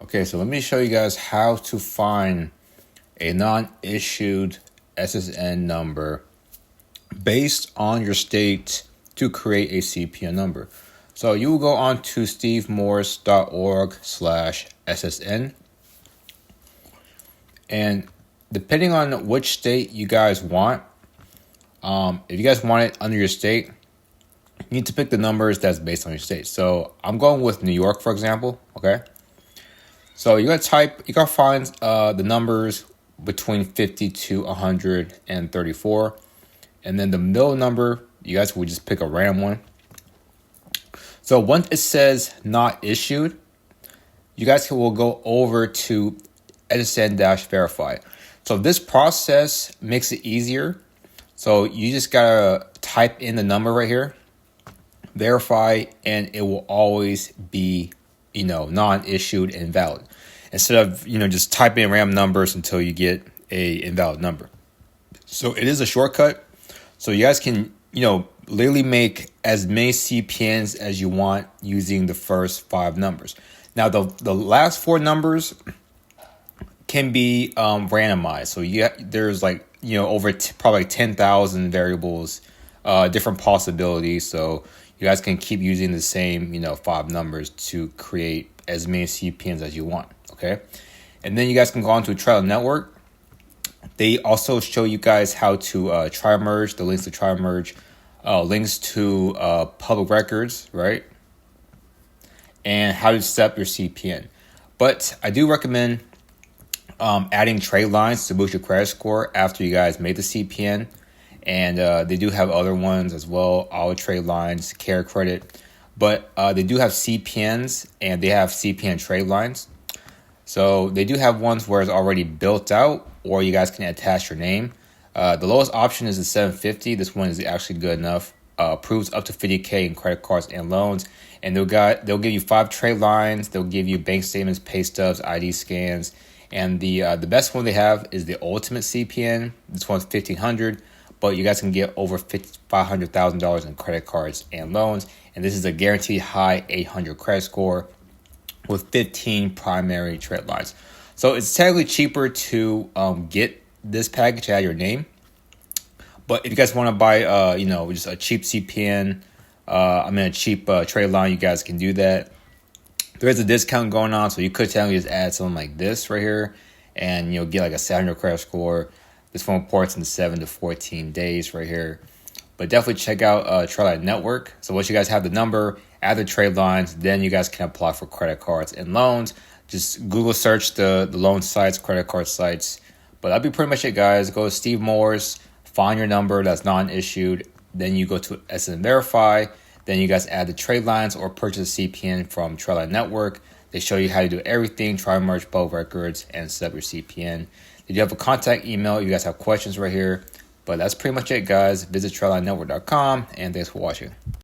Okay, so let me show you guys how to find a non-issued SSN number based on your state to create a CPN number. So you will go on to stevemorse.org/SSN, and depending on which state you guys want, if you guys want it under your state, you need to pick the numbers that's based on your state. So I'm going with New York, for example. Okay. So you're gonna find the numbers between 50 to 134. And then the middle number, you guys will just pick a random one. So once it says not issued, you guys will go over to SSN-verify. So this process makes it easier. So you just gotta type in the number right here, verify, and it will always be non-issued and valid, instead of just typing in random numbers until you get a invalid number. So it is a shortcut, so you guys can literally make as many CPNs as you want using the first 5 numbers. Now the last 4 numbers can be randomized, so there's over probably 10,000 variables, different possibilities, so you guys can keep using the same 5 numbers to create as many CPNs as you want. Okay, and then you guys can go on to Trial Network. They also show you guys how to trimerge, the links to trimerge, links to public records, right? And how to set up your CPN. But I do recommend adding trade lines to boost your credit score after you guys made the CPN. And they do have other ones as well, auto trade lines, care credit. But they do have CPNs, and they have CPN trade lines. So they do have ones where it's already built out, or you guys can attach your name. The lowest option is the 750. This one is actually good enough. Approves up to 50K in credit cards and loans. And they'll give you 5 trade lines. They'll give you bank statements, pay stubs, ID scans. And the best one they have is the Ultimate CPN. This one's $1,500. But you guys can get over $500,000 in credit cards and loans. And this is a guaranteed high 800 credit score with 15 primary trade lines. So it's technically cheaper to get this package out of your name. But if you guys want to buy, just a cheap CPN, a cheap trade line, you guys can do that. There is a discount going on, so you could technically just add something like this right here, and you'll get like a 700 credit score. This one reports in 7 to 14 days right here. But definitely check out Trial Network. So once you guys have the number, add the trade lines, then you guys can apply for credit cards and loans. Just Google search the loan sites, credit card sites. But that'd be pretty much it, guys. Go to Steve Morse, find your number that's non-issued. Then you go to SSN Verify. Then you guys add the trade lines or purchase a CPN from Trial Network. They show you how to do everything, trimerge, public records, and set up your CPN. If you have a contact email, you guys have questions right here. But that's pretty much it, guys. Visit trialnetwork.com, and thanks for watching.